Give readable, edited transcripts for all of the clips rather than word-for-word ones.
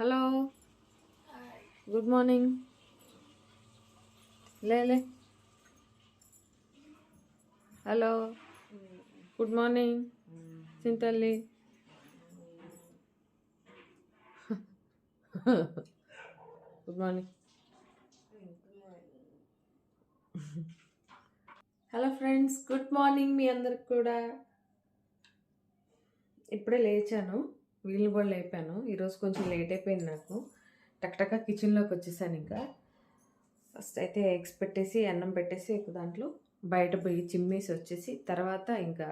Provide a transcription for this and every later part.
Hello, good morning. లే. Hello, good morning చింతల్లి. Good morning. Hello friends, good morning మీ అందరికి కూడా. ఇప్పుడే లేచాను, వీళ్ళు కూడా లేపాను. ఈరోజు కొంచెం లేట్ అయిపోయింది నాకు. టక్టక్క కిచెన్లోకి వచ్చేసాను. ఇంకా ఫస్ట్ అయితే ఎగ్స్ పెట్టేసి అన్నం పెట్టేసి దాంట్లో బయట పోయి చిమ్మేసి వచ్చేసి తర్వాత ఇంకా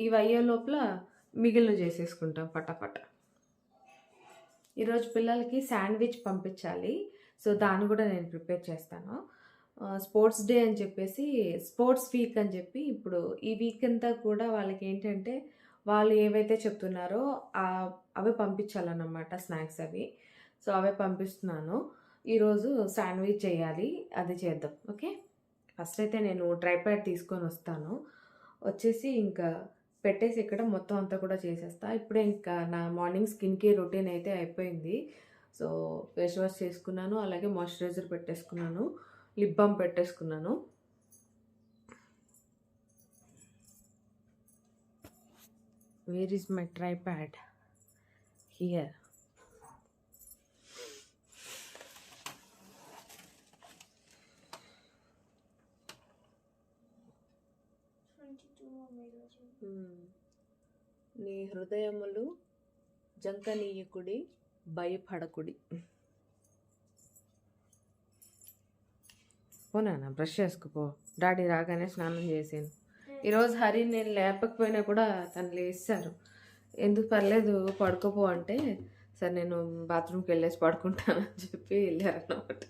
ఇవి అయ్యే లోపల మిగిలిన చేసేసుకుంటాం ఫటాఫట. ఈరోజు పిల్లలకి శాండ్విచ్ పంపించాలి, సో దాన్ని కూడా నేను ప్రిపేర్ చేస్తాను. స్పోర్ట్స్ డే అని చెప్పేసి, స్పోర్ట్స్ వీక్ అని చెప్పి ఇప్పుడు ఈ వీక్ అంతా కూడా వాళ్ళకి ఏంటంటే వాళ్ళు ఏవైతే చెప్తున్నారో అవే పంపించాలన్నమాట, స్నాక్స్ అవి. సో అవే పంపిస్తున్నాను. ఈరోజు శాండ్విచ్ చేయాలి, అది చేద్దాం. ఓకే, ఫస్ట్ అయితే నేను ట్రైప్యాడ్ తీసుకొని వస్తాను. వచ్చేసి ఇంకా పెట్టేసి ఇక్కడ మొత్తం అంతా కూడా చేసేస్తా. ఇప్పుడే ఇంకా నా మార్నింగ్ స్కిన్ కేర్ రొటీన్ అయితే అయిపోయింది. సో ఫేస్ వాష్ చేసుకున్నాను, అలాగే మాయిశ్చరైజర్ పెట్టేసుకున్నాను, లిప్ బామ్ పెట్టేసుకున్నాను. Where is my tripod? Here. నీ హృదయములు జంకనీయకుడి, భయపడకుడి. పోనా, బ్రష్ చేసుకుపో. డాడీ రాగానే స్నానం చేసాను. ఈరోజు హరి నేను లేపకపోయినా కూడా తను లేస్తారు. ఎందుకు పర్లేదు పడుకోపో అంటే, సరే నేను బాత్రూమ్కి వెళ్ళేసి పడుకుంటానని చెప్పి వెళ్ళారన్నమాట.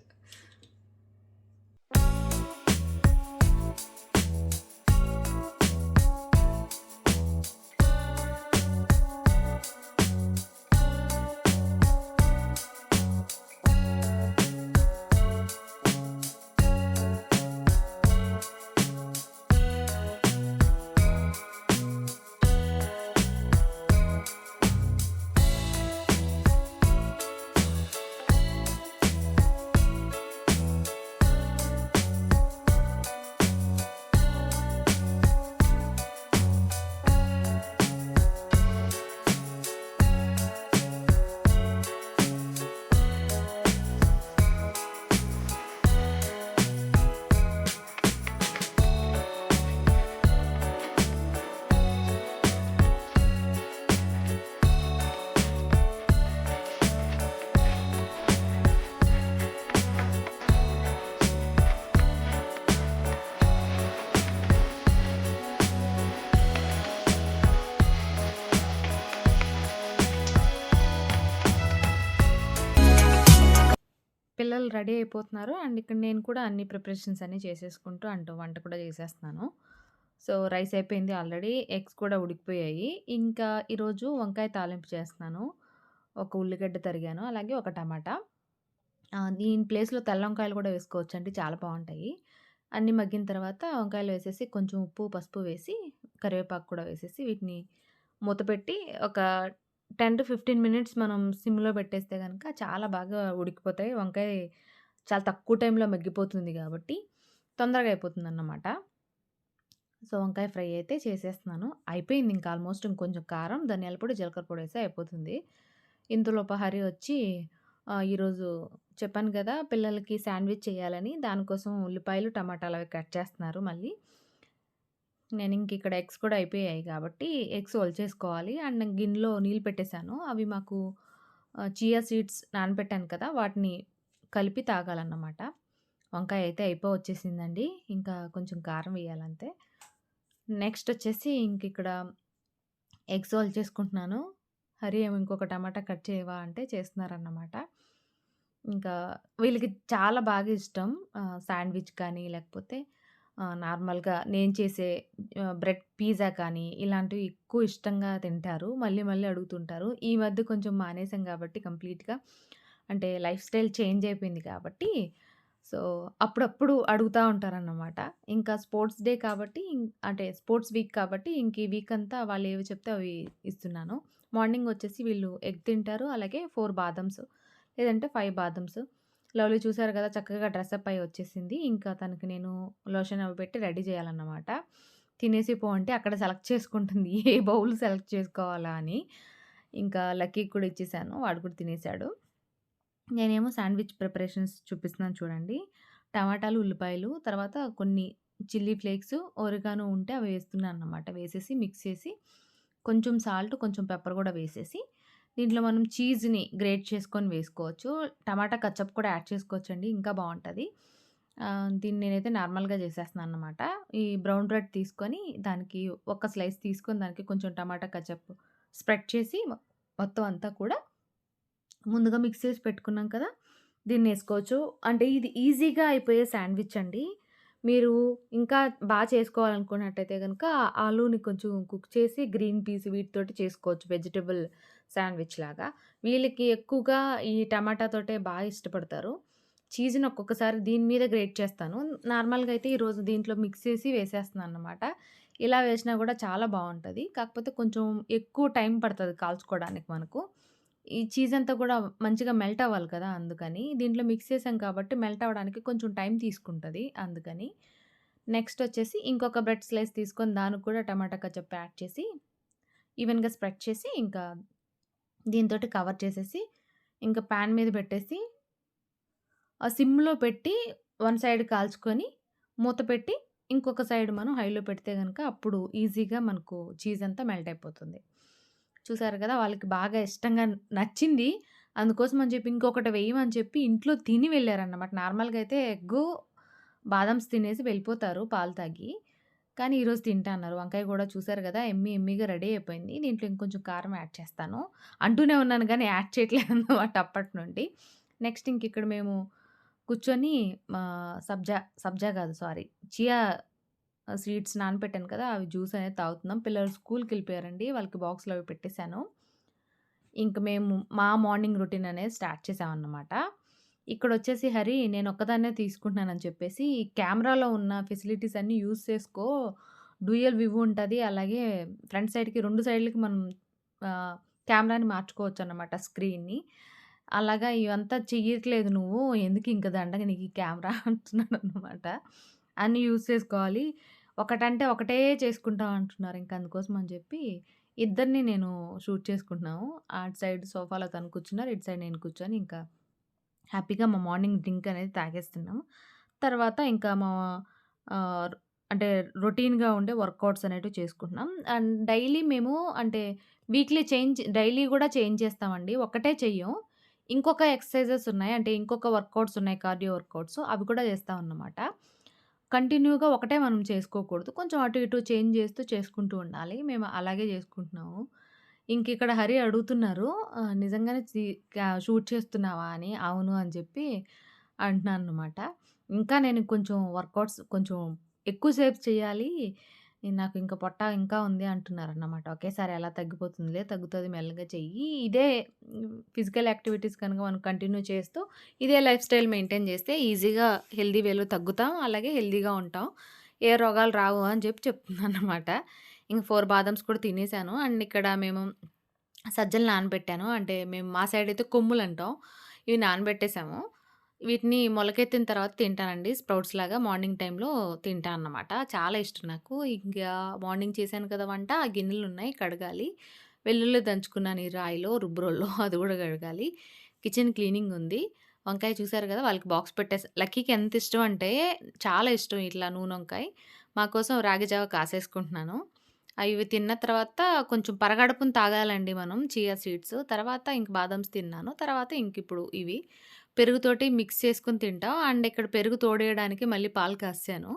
పిల్లలు రెడీ అయిపోతున్నారు అండ్ ఇక్కడ నేను కూడా అన్ని ప్రిపరేషన్స్ అన్నీ చేసేసుకుంటూ వంట కూడా చేసేస్తున్నాను. సో రైస్ అయిపోయింది ఆల్రెడీ, ఎగ్స్ కూడా ఉడికిపోయాయి. ఇంకా ఈరోజు వంకాయ తాలింపు చేస్తున్నాను. ఒక ఉల్లిగడ్డ తరిగాను, అలాగే ఒక టమాటా. దీని ప్లేస్లో తెల్ల వంకాయలు కూడా వేసుకోవచ్చండి, చాలా బాగుంటాయి. అన్నీ మగ్గిన తర్వాత వంకాయలు వేసేసి కొంచెం ఉప్పు పసుపు వేసి కరివేపాకు కూడా వేసేసి వీటిని మూత పెట్టి ఒక 10-15 మినిట్స్ మనం సిమ్‌లో పెట్టేస్తే గనక చాలా బాగా ఉడికిపోతాయి. వంకాయ చాలా తక్కువ టైంలో మగ్గిపోతుంది కాబట్టి తొందరగా అయిపోతుందన్నమాట. సో వంకాయ ఫ్రై అయితే చేసేస్తున్నాను. అయిపోయింది ఇంకా ఆల్మోస్ట్. ఇంకొంచెం కారం, ధనియాల పొడి, జీలకర్ర పొడి వేస్తే అయిపోతుంది. ఇంతలోపు హరి వచ్చి ఈరోజు చెప్పాను కదా పిల్లలకి శాండ్విచ్ చేయాలని, దానికోసం ఉల్లిపాయలు, టమాటాలు అవి కట్ చేస్తున్నారు మళ్ళీ. నేను ఇక్కడ ఎగ్స్ కూడా అయిపోయాయి కాబట్టి ఎగ్స్ ఒలిచేసుకోవాలి. అండ్ గిన్నెలో నీళ్ళు పెట్టేశాను. అవి మాకు చియా సీడ్స్ నానబెట్టాను కదా, వాటిని కలిపి తాగాలన్నమాట. వంకాయ అయితే వచ్చేసిందండి. ఇంకా కొంచెం కారం వేయాలంతే. నెక్స్ట్ వచ్చేసి ఇక్కడ ఎగ్స్ ఒలిచేసుకుంటున్నాను. హరి ఏమో ఇంకొక టమాటా కట్ చేయవా అంటే చేస్తున్నారన్నమాట. ఇంకా వీళ్ళకి చాలా బాగా ఇష్టం శాండ్విచ్ కానీ, లేకపోతే నార్మల్‌గా నేను చేసే బ్రెడ్ పిజ్జా కానీ ఇలాంటివి ఎక్కువ ఇష్టంగా తింటారు. మళ్ళీ మళ్ళీ అడుగుతుంటారు. ఈ మధ్య కొంచెం మానేసాం కాబట్టి కంప్లీట్‌గా, అంటే లైఫ్ స్టైల్ చేంజ్ అయిపోయింది కాబట్టి, సో అప్పుడప్పుడు అడుగుతా ఉంటారన్నమాట. ఇంకా స్పోర్ట్స్ డే కాబట్టి, అంటే స్పోర్ట్స్ వీక్ కాబట్టి ఇంక ఈ వీక్ అంతా వాళ్ళు ఏవి చెప్తే అవి ఇస్తున్నాను. మార్నింగ్ వచ్చేసి వీళ్ళు ఎగ్ తింటారు. అలాగే 4 బాదమ్స్ లేదంటే 5 బాదమ్స్. లవ్లీ చూసారు కదా! చక్కగా డ్రెసప్ అయ్యి వచ్చేసింది. ఇంకా తనకి నేను లోషన్ అవి పెట్టి రెడీ చేయాలన్నమాట. తినేసి పో అంటే అక్కడ సెలెక్ట్ చేసుకుంటుంది. ఏ బౌల్ సెలెక్ట్ చేసుకోవాలా అని. ఇంకా లక్కీకి కూడా ఇచ్చేసాను. వాడు కూడా తినేసాడు. నేనేమో శాండ్‌విచ్ ప్రిపరేషన్స్ చూపిస్తున్నాను చూడండి. టమాటాలు, ఉల్లిపాయలు, తర్వాత కొన్ని చిల్లీ ఫ్లేక్స్, ఒరిగానో ఉంటే అవి వేస్తున్నానన్నమాట. వేసేసి మిక్స్ చేసి, కొంచెం సాల్ట్, కొంచెం పెప్పర్ కూడా వేసేసి, దీంట్లో మనం చీజ్‌ని గ్రేట్ చేసుకొని వేసుకోవచ్చు. టమాటా కచప్ కూడా యాడ్ చేసుకోవచ్చండి. ఇంకా బావుంటది. దీన్ని నేనైతే నార్మల్‌గా చేసేస్తున్నానన్నమాట. ఈ బ్రౌన్ బ్రెడ్ తీసుకొని, దానికి ఒక స్లైస్ తీసుకొని, దానికి కొంచెం టమాటా కచప్ స్ప్రెడ్ చేసి, మొత్తం అంతా కూడా ముందుగా మిక్స్ చేసి పెట్టుకున్నాం కదా! దీన్నేసుకోవచ్చు. అంటే ఇది ఈజీగా అయిపోయే శాండ్‌విచ్ అండి. మీరు ఇంకా చేసుకోవాలనుకున్నట్టయితే గనక ఆలూని కొంచెం కుక్ చేసి గ్రీన్ పీస్ వీటితోటి చేసుకోవచ్చు. వెజిటబుల్ శాండ్‌విచ్ లాగా. వీళ్ళకి ఎక్కువగా ఈ టమాటా తోటే ఇష్టపడతారు. చీజ్‌ని ఒక్కొక్కసారి దీని మీద గ్రేట్ చేస్తాను. నార్మల్‌గా అయితే ఈరోజు దీంట్లో మిక్స్ చేసి వేసేస్తున్నానన్నమాట. ఇలా వేసినా గూడా చాలా బావుంటది. కాకపోతే కొంచెం ఎక్కువ టైం పడతది కాల్చుకోవడానికి మనకు. ఈ చీజ్ అంతా కూడా మంచిగా మెల్ట్ అవ్వాలి కదా! అందుకని. దీంట్లో మిక్స్ చేసాం కాబట్టి మెల్ట్ అవ్వడానికి కొంచెం టైం తీసుకుంటది అందుకని. నెక్స్ట్ వచ్చేసి ఇంకొక బ్రెడ్ స్లైస్ తీసుకొని దానికి కూడా టమాటా కచప్ యాడ్ చేసి, ఈవెన్‌గా స్ప్రెడ్ చేసి ఇంకా దీనితోటి కవర్ చేసేసి, ఇంకా పాన్ మీద పెట్టేసి సిమ్‌లో పెట్టి వన్ సైడ్ కాల్చుకొని, మూత పెట్టి ఇంకొక సైడ్ మనం హైలో పెడితే గనక అప్పుడు ఈజీగా మనకు చీజ్ అంతా మెల్ట్ అయిపోతుంది. చూసారు గదా! వాళ్ళకి బాగా ఇష్టంగా నచ్చింది. అందుకోసం అని చెప్పి ఇంకొకటి వేయమని చెప్పి ఇంట్లో తిని వెళ్లారన్నమాట. నార్మల్‌గా అయితే ఎగ్గు, బాదామ్స్ తినేసి వెళ్ళిపోతారు పాలు తాగి. కానీ ఈరోజు తింటా అన్నారు. వంకాయ గూడా చూసారు గదా! యమ్మీగా రెడీ అయిపోయింది. దీంట్లో ఇంకొంచెం కారం యాడ్ చేస్తాను. అంటూనే ఉన్నాను గానీ యాడ్ చేయట్లేదన్నమాట అప్పటి నుండి. నెక్స్ట్ ఇంకిక్కడ మేము కూర్చొని సబ్జా కాదు సారీ. చియా సీడ్స్ నానబెట్టాను కదా! అవి జ్యూస్ అనేది తాగుతున్నాం. పిల్లలు స్కూల్‌కెళ్ళిపోయారండి. వాళ్ళకి బాక్స్‌లో అవి పెట్టేసాను. ఇంక మేము మా మార్నింగ్ రొటీన్ అనేది స్టార్ట్ చేసామన్నమాట. ఇక్కడొచ్చేసి హరి నేనొక్కదాన్నే తీసుకుంటున్నానని చెప్పేసి, కెమెరాలో ఉన్న ఫెసిలిటీస్ అన్నీ యూజ్ చేసుకో. డ్యూయల్ వివ్ ఉంటది. అలాగే ఫ్రంట్ సైడ్‌కి 2 సైడ్‌లకి మనం ఆహ్, కెమెరాని మార్చుకోవచ్చన్నమాట స్క్రీన్‌ని. అలాగా ఇవంతా చెయ్యట్లేదు నువ్వు. ఎందుకింక దండగ నీకు ఈ కెమెరా అంటున్నాడన్నమాట. అన్నీ యూజ్ చేసుకోవాలి. ఒకటంటే ఒకటే చేసుకుంటాం అంటున్నారు. ఇంక అందుకోసం అని చెప్పి ఇద్దరిని నేను షూట్ చేసుకుంటున్నాము. అటు సైడ్ సోఫాలో తను కూర్చున్నారు. ఇటు సైడ్ నేను కూర్చొని ఇంకా హ్యాపీగా మా మార్నింగ్ డ్రింక్ అనేది తాగేస్తున్నాము. తర్వాత ఇంకా మా ఆహ్, అంటే రొటీన్‌గా ఉండే వర్కౌట్స్ అనేటివి చేసుకుంటున్నాం. అండ్ డైలీ మేము అంటే డైలీ గూడా చేంజ్ చేస్తామండి. ఒక్కటే చెయ్యం. ఇంకొక ఎక్సర్‌సైజెస్ ఉన్నాయి. అంటే ఇంకొక వర్కౌట్స్ ఉన్నాయి. కార్డియో వర్కౌట్స్ అవి కూడా చేస్తామన్నమాట. కంటిన్యూగా ఒకటే మనం చేసుకోకూడదు. కొంచెం అటు ఇటు చేంజ్ చేస్తూ చేసుకుంటూ ఉండాలి. మేము అలాగే చేసుకుంటున్నాము. ఇంకిక్కడ హరి అడుగుతున్నారు. నిజంగానే షూట్ చేస్తున్నావా అని? అవును అని చెప్పి అంటున్నాననమాట. ఇంకా నేను కొంచెం వర్కౌట్స్ కొంచెం ఎక్కువ సేపు చేయాలి. నాకు ఇంకా పొట్ట ఇంకా ఉంది అంటున్నారన్నమాట. ఒకేసారి ఎలా తగ్గిపోతుందిలే తగ్గుతది మెల్లగా చెయ్యి. ఇదే ఫిజికల్ యాక్టివిటీస్ కనుక మనం కంటిన్యూ చేస్తూ ఇదే లైఫ్ స్టైల్ మెయింటైన్ చేస్తే ఈజీగా హెల్తీ వేలో తగ్గుతాం. అలాగే హెల్తీగా ఉంటాం. ఏ రోగాలు రావు అని చెప్పి చెప్తున్నాననమాట. ఇంక 4 బాదామ్స్ కూడా తినేసాను. అండ్ ఇక్కడ మేము సజ్జలు నానబెట్టాను. అంటే మేము మా సైడ్ అయితే కొమ్ములంటాం. ఇవి నానబెట్టేసాము. వీటిని మొలకెత్తిన తర్వాత తింటానండి. స్ప్రౌట్స్ లాగా మార్నింగ్ టైమ్‌లో తింటా అన్నమాట. చాలా ఇష్టం నాకు. ఇంకా మార్నింగ్ చేశాను కదా వంట, ఆ గిన్నెలున్నాయి కడగాలి. వెల్లుల్లి దంచుకున్నాను ఈ రాయిలో, రుబ్బురోల్లో అది కూడా కడగాలి. కిచెన్ క్లీనింగ్ ఉంది. వంకాయ చూసారు కదా! వాళ్ళకి బాక్స్ లక్కీకి ఎంత ఇష్టం అంటే చాలా ఇష్టం ఇట్లా నూనొంకాయ. మా కోసం రాగి జావ కాసేసుకుంటున్నాను. ఇవి తిన్న తర్వాత కొంచెం పరగడుపున తాగాలండి మనం చియా సీడ్స్. తర్వాత ఇంక బాదామ్స్ తిన్నాను. తర్వాత ఇంకిప్పుడు ఇవి. పెరుగుతోటి మిక్స్ చేసుకొని తింటాం. అండ్ ఇక్కడ పెరుగు తోడేయడానికి మళ్ళీ పాలు కాసాను.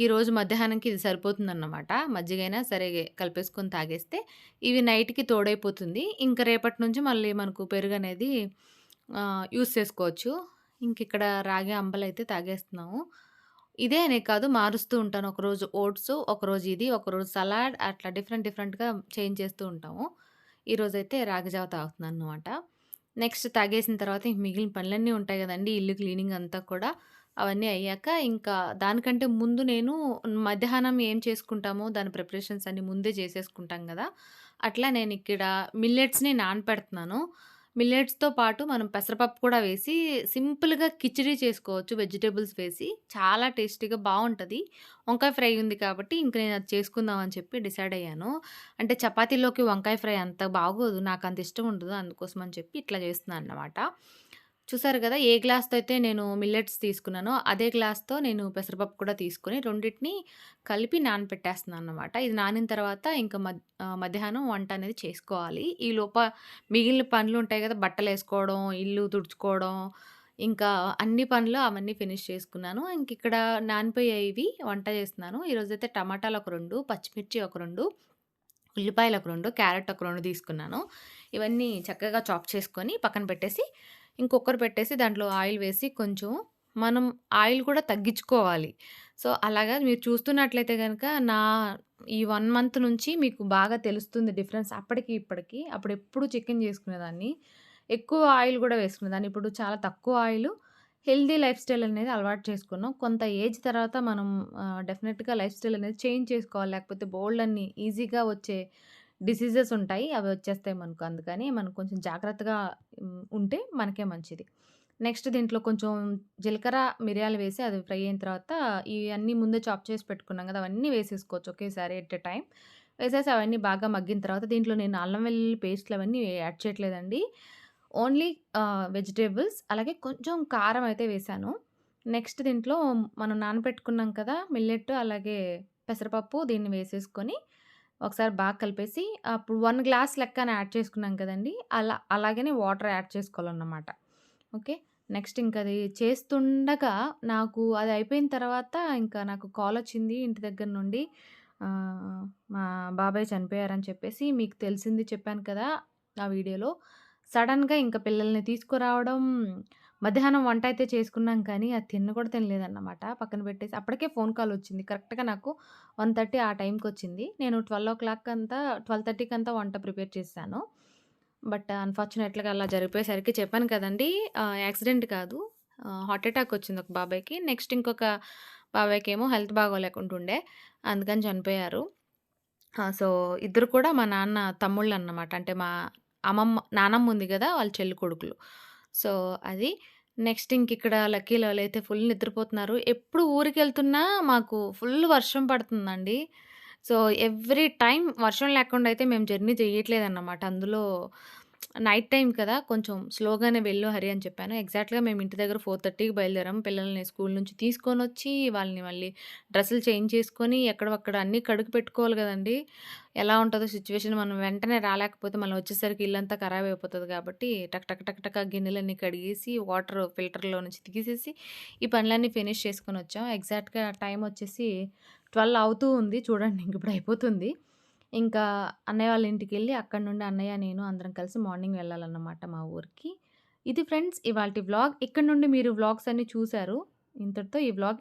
ఈరోజు మధ్యాహ్నంకి ఇది సరిపోతుందన్నమాట. మజ్జిగైనా సరే కలిపేసుకొని తాగేస్తే ఇవి నైట్‌కి తోడైపోతుంది. ఇంక రేపటి నుంచి మళ్ళీ మనకు పెరుగనేది యూజ్ చేసుకోవచ్చు. ఇంకిక్కడ రాగి అంబలైతే తాగేస్తున్నాము. ఇదే అనే కాదు మారుస్తూ ఉంటాను. ఒకరోజు ఓట్స్, ఒకరోజు ఇది, ఒకరోజు సలాడ్ అట్లా డిఫరెంట్‌గా చేంజ్ చేస్తూ ఉంటాము. ఈరోజైతే రాగి జావ తాగుతున్నానన్నమాట. నెక్స్ట్ తాగేసిన తర్వాత ఇంక మిగిలిన పనులన్నీ ఉంటాయి గదండీ! ఇల్లు క్లీనింగ్ అంతా కూడా. అవన్నీ అయ్యాక ఇంకా దానికంటే ముందు నేను మధ్యాహ్నం ఏం చేసుకుంటామో దాని ప్రిపరేషన్స్ అన్నీ ముందే చేసేసుకుంటాం గదా! అట్లా నేనిక్కడ మిల్లెట్స్‌ని నానపెడుతున్నాను. మిల్లెట్స్‌తో పాటు మనం పెసరపప్పు కూడా వేసి సింపుల్‌గా కిచిడీ చేసుకోవచ్చు వెజిటబుల్స్ వేసి. చాలా టేస్టీగా బావుంటది. వంకాయ ఫ్రై ఉంది కాబట్టి ఇంక నేనది చేసుకుందాం అని చెప్పి డిసైడ్ అయ్యాను. అంటే చపాతీలోకి వంకాయ ఫ్రై అంత బాగోదు. నాకంత ఇష్టం ఉండదు. అందుకోసం అని చెప్పి ఇట్లా చేస్తున్నానన్నమాట. చూసారు గదా! ఏ గ్లాస్‌తో అయితే నేను మిల్లెట్స్ తీసుకున్నానో, అదే గ్లాస్‌తో నేను పెసరపప్పు కూడా తీసుకొని రెండిటిని కలిపి నానపెట్టేస్తున్నానన్నమాట. ఇది నానిన తర్వాత ఇంక మధ్యాహ్నం వంట అనేది చేసుకోవాలి. ఈలోప మిగిలిన పనులుంటాయి గదా! బట్టలేసుకోవడం, ఇల్లు తుడుచుకోవడం, ఇంకా అన్ని పనులు అవన్నీ ఫినిష్ చేసుకున్నాను. ఇంకిక్కడ నానిపోయాయివి వంట చేస్తున్నాను. ఈరోజైతే టమాటాలు ఒక 2, పచ్చిమిర్చి ఒక 2, ఉల్లిపాయలు ఒక 2, క్యారెట్ ఒక 2 తీసుకున్నాను. ఇవన్నీ చక్కగా చాప్ చేసుకొని పక్కన పెట్టేసి, కుక్కర్ పెట్టేసి దాంట్లో ఆయిల్ వేసి కొంచెం మనం ఆయిల్ కూడా తగ్గించుకోవాలి. సో, అలాగా మీరు చూస్తున్నట్లయితే గనక నా ఈ 1 మంత్ నుంచి మీకు బాగా తెలుస్తుంది డిఫరెన్స్ అప్పటికి, ఇప్పటికి. అప్పుడెప్పుడు చికెన్ చేసుకునేదాన్ని. ఎక్కువ ఆయిల్ గూడా వేసుకునేదాన్ని. ఇప్పుడు చాలా తక్కువ ఆయిలు, హెల్తీ లైఫ్ స్టైల్ అనేది అలవాటు చేసుకున్నాం. కొంత ఏజ్ తర్వాత మనం డెఫినిట్‌గా లైఫ్ స్టైల్ అనేది చేంజ్ చేసుకోవాలి. లేకపోతే బోలెడన్ని ఈజీగా వచ్చే డిసీజెస్ ఉంటాయి. అవి వచ్చేస్తాయి మనకు. అందుకని మనం కొంచెం జాగ్రత్తగా ఉంటే మనకే మంచిది. నెక్స్ట్ దీంట్లో కొంచెం జీలకర్ర, మిరియాలు వేసి అది ఫ్రై అయిన తర్వాత ఇయన్నీ ముందే చాప్ చేసి పెట్టుకున్నాం గదా! అవన్నీ వేసేసుకోవచ్చు ఒకేసారి ఎట్ ఎ టైమ్. వేసేసి అవన్నీ బాగా మగ్గిన తర్వాత దీంట్లో నేను అల్లం వెల్లుల్లి పేస్టులు అవన్నీ యాడ్ చేయట్లేదండి. ఓన్లీ వెజిటబుల్స్ అలాగే కొంచెం కారం అయితే వేశాను. నెక్స్ట్ దీంట్లో మనం నానబెట్టుకున్నాం కదా! మిల్లెట్ అలాగే పెసరపప్పు దీన్ని వేసేసుకొని ఒకసారి బాగా కలిపేసి అప్పుడు 1 గ్లాస్ లెక్కన యాడ్ చేసుకున్నాం కదండీ! అలాగనే వాటర్ యాడ్ చేసుకోవాలన్నమాట. ఓకే. నెక్స్ట్ ఇంకది చేస్తుండగా నాకు అది అయిపోయిన తర్వాత ఇంకా నాకు కాలొచ్చింది ఇంటి దగ్గర నుండి. మా బాబాయ్ చనిపోయారని చెప్పేసి మీకు తెలిసింది చెప్పాను కదా! ఆ వీడియోలో. సడెన్‌గా ఇంక పిల్లల్ని తీసుకురావడం, మధ్యాహ్నం వంటయితే చేసుకున్నాం కానీ, అది తిన్న కూడా తినలేదన్నమాట. పక్కన పెట్టేసి అప్పటికే ఫోను కాలొచ్చింది. కరెక్ట్‌గా నాకు 1:30 ఆ టైంకొచ్చింది. నేను 12:30కంతా వంట ప్రిపేర్ చేసేసాను. బట్ అన్‌ఫార్చునేట్‌గా అలా జరిగిపోయేసరికి చెప్పాను కదండీ! యాక్సిడెంట్ కాదు. హార్ట్ అటాక్ వచ్చింది ఒక బాబాయ్‌కి. నెక్స్ట్ ఇంకొక బాబాయ్‌కేమో హెల్త్ బాగోలేకుంటుండే. అందుకని చనిపోయారు. సో, ఇద్దరు కూడా మా నాన్న తమ్ముళ్ళన్నమాట. అంటే మా నానమ్మ ఉంది గదా! వాళ్ళ చెల్లి కొడుకులు. సో, అది. నెక్స్ట్ ఇంకిక్కడ లక్కీలోలైతే ఫుల్ నిద్రపోతున్నారు. ఎప్పుడు ఊరికెళ్తున్నా మాకు ఫుల్ వర్షం పడుతుందండి. సో, ఎవ్రీ టైమ్ వర్షం లేకుండా అయితే మేము జర్నీ చెయ్యట్లేదన్నమాట. అందులో నైట్ టైమ్ కదా! కొంచెం స్లోగానే వెళ్ళు హరి అని చెప్పాను. ఎగ్జాక్ట్‌గా మేము ఇంటి దగ్గర 4:30కి బయలుదేరాం. పిల్లల్ని స్కూల్ నుంచి తీసుకొనొచ్చి, వాళ్ళని మళ్ళీ డ్రెస్సులు చేంజ్ చేసుకొని, ఎక్కడివక్కడ అన్నీ కడిగి పెట్టుకోవాలి గదండీ! ఎలా ఉంటదో సిచ్యువేషన్ మనం వెంటనే రాలేకపోతే మళ్ళీ వచ్చేసరికి ఇల్లంతా ఖరాబ్ అయిపోతది కాబట్టి టక్ టక్ టక్ టక గిన్నెలన్నీ కడిగేసి, వాటర్ ఫిల్టర్‌లో నుంచి తీసేసి, ఈ పనులన్నీ ఫినిష్ చేసుకొనొచ్చాం. ఎగ్జాక్ట్‌గా టైమ్ వచ్చేసి 12 అవుతూ ఉంది. చూడండి ఇంకిప్పుడు అయిపోతుంది. ఇంకా అన్నయ్య వాళ్ళ ఇంటికెళ్ళి అక్కడి నుండి అన్నయ్య, నేను అందరం కలిసి మార్నింగ్ వెళ్ళాలన్నమాట మా ఊరికి. ఇది ఫ్రెండ్స్ ఇవాల్టి వ్లాగ్. ఇక్కడి నుండి మీరు వ్లాగ్స్ అన్నీ చూసారు. ఇంతటితో ఈ వ్లాగ్